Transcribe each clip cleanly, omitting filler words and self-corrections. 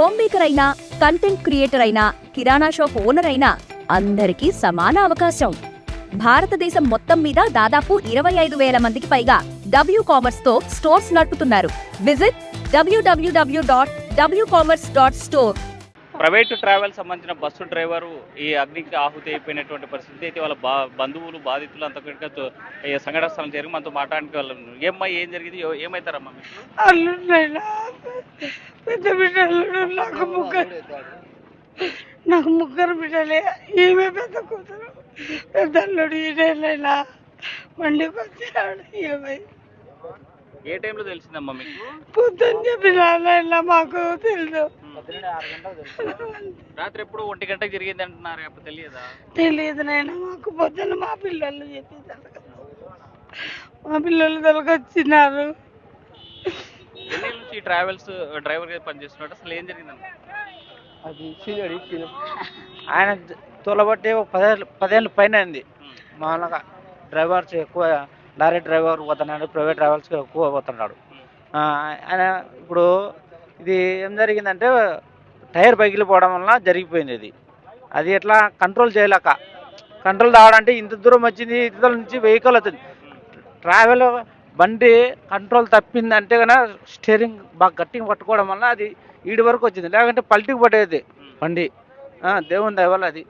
Home maker అయినా, content creator అయినా, కిరాణా shop owner అయినా అందరికీ సమాన అవకాశం. భారతదేశం మొత్తం మీద దాదాపు 25,000 మందికి పైగా WCommerce తో స్టోర్స్ నడుపుతున్నారు. Visit www.wcommerce.store. ప్రైవేట్ ట్రావెల్ సంబంధించిన బస్సు డ్రైవరు ఈ అగ్నికి ఆహుతి అయిపోయినటువంటి పరిస్థితి అయితే వాళ్ళ బంధువులు బాధితులు అంత సంఘటన స్థలం జరిగి మనతో మాట్లాడడానికి వాళ్ళు ఏమ్మా ఏం జరిగింది ఏమవుతారమ్మా మీకు? అల్లుడైనా పెద్ద బిడ్డలు నాకు ముగ్గురు బిడ్డలే. ఈమె పెద్ద కూతురు, పెద్ద అల్లుడు ఈడైనా వండికి వచ్చాడు. ఏ టైంలో తెలిసిందమ్మా మీకు? పొద్దున్న చెప్పిన మాకు తెలుసు. రాత్రి ఎప్పుడు 1 గంటకు జరిగింది అంటున్నారు, అప్పుడు తెలియదా? తెలియదు నైనా మాకు. పొద్దున్న మా పిల్లలు చెప్పేదారు, మా పిల్లలు తొలగొచ్చినారు. ఎన్ని నుంచి ఈ ట్రావెల్స్ డ్రైవర్ గా పనిచేస్తున్నాడు, అసలు ఏం జరిగిందమ్మా? అది ఆయన తోలబట్టి ఒక 10 ఏళ్ళ పైన అయింది. మామూలుగా డ్రైవర్స్ ఎక్కువ లారీ డ్రైవర్ పోతున్నాడు, ప్రైవేట్ ట్రావెల్స్కి ఎక్కువ పోతున్నాడు. ఆయన ఇప్పుడు ఇది ఏం జరిగిందంటే టైర్ పగిలిపోవడం వల్ల జరిగిపోయింది. అది ఎట్లా కంట్రోల్ చేయలేక, కంట్రోల్ రావడంటే ఇంత దూరం వచ్చింది, ఇంత నుంచి వెహికల్ వచ్చింది. ట్రావెల్ బండి కంట్రోల్ తప్పిందంటే కన్నా స్టీరింగ్ బాగా గట్టిగా పట్టుకోవడం వల్ల అది ఈడి వరకు వచ్చింది, లేకుంటే పల్టికి పట్టేది బండి. దేవుని దయ వల్ల అది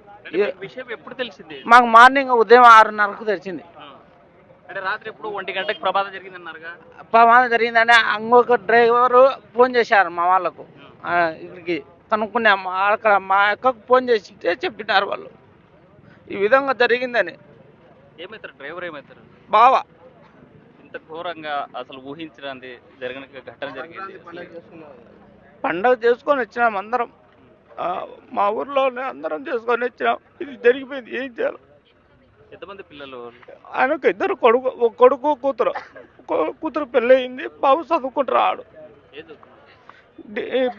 విషయం ఎప్పుడు తెలిసింది? మాకు మార్నింగ్ ఉదయం 6:30కు తెలిసింది. అంటే రాత్రి ఎప్పుడు 1 గంటకు ప్రమాదం జరిగిందన్నారుగా? ప్రమాదం జరిగిందని ఇంకొక డ్రైవరు ఫోన్ చేశారు మా వాళ్ళకు. ఇక్కడికి కనుక్కున్నాము, అక్కడ మా అక్కకు ఫోన్ చేసి చెప్పినారు వాళ్ళు ఈ విధంగా జరిగిందని. ఏమవుతారు డ్రైవర్, ఏమవుతారు బావా? ఇంత ఘోరంగా అసలు ఊహించడానికి జరిగిన ఘటన జరిగింది. పండగ చేసుకొని వచ్చినాం అందరం, మా ఊర్లోనే అందరం చేసుకొని వచ్చినాం. ఇది జరిగిపోయింది, ఏం చేయాలి? ఎంతమంది పిల్లలు? ఆయనకు 2 కొడుకు, ఒక కొడుకు కూతురు. కూతురు పెళ్ళి అయింది, బాబు చదువుకుంటున్నాడు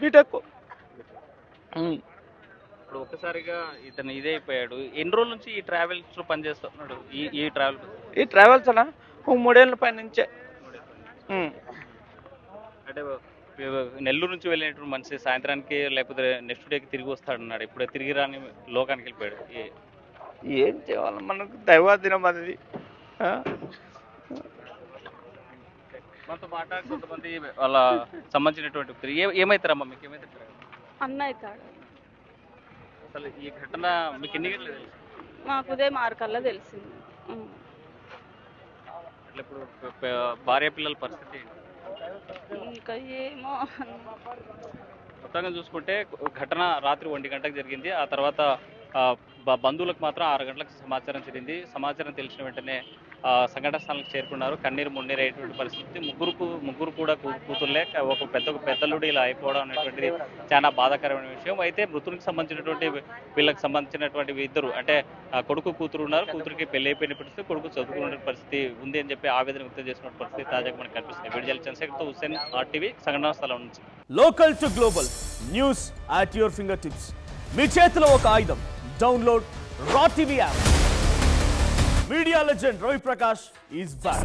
బీటెక్. ఇప్పుడు ఒక్కసారిగా ఇతను ఇదే అయిపోయాడు. ఎన్ని రోజుల నుంచి ఈ ట్రావెల్స్ లో పనిచేస్తున్నాడు? ఈ ట్రావెల్స్ అలా 3 ఏళ్ళ పై నుంచే. అంటే నెల్లూరు నుంచి వెళ్ళినటువంటి మనిషి సాయంత్రానికి లేకపోతే నెక్స్ట్ డేకి తిరిగి వస్తాడన్నాడు. ఇప్పుడు తిరిగి రాని లోకానికి వెళ్ళిపోయాడు. ఏం చేయాలి, మనకు దైవాధీనం అది. మనతో మాట్లాడి కొంతమంది వాళ్ళ సంబంధించినటువంటి ఏమవుతారమ్మా మీకు? ఏమైతారు? అన్న అవుతాడు. అసలు ఈ ఘటన మీకు ఎన్ని గంటలు తెలుసు? మాకు ఉదయం 6 కల్లా తెలిసింది. అట్లా ఇప్పుడు భార్య పిల్లల పరిస్థితి ఇంకా ఏమో. మొత్తంగా చూసుకుంటే ఘటన రాత్రి 1 గంటకు జరిగింది. ఆ తర్వాత బంధువులకు మాత్రం 6 గంటలకు సమాచారం చెందింది. సమాచారం తెలిసిన వెంటనే సంఘటన స్థలానికి చేరుకున్నారు. కన్నీరు మున్నీరు అయ్యేటువంటి పరిస్థితి. ముగ్గురు కూడా కూతుర్లే. ఒక పెద్దలుడు ఇలా అయిపోవడం అనేటువంటిది చాలా బాధాకరమైన విషయం. అయితే మృతునికి సంబంధించినటువంటి వీళ్ళకి సంబంధించినటువంటి ఇద్దరు, అంటే కొడుకు కూతురు ఉన్నారు. కూతురికి పెళ్లి అయిపోయిన పరిస్థితి, కొడుకు చదువుకునే పరిస్థితి ఉంది అని చెప్పి ఆవేదన వ్యక్తం చేసిన పరిస్థితి తాజాగా మనకు కనిపిస్తుంది. వీడియో చంద్రశేఖర్తో హుస్సేన్, RTV, సంఘటన స్థలం నుంచి. Local to global news at your fingertips. మీ చేతిలో ఒక ఆయుధం. Download R TV app. Media legend Ravi Prakash is back.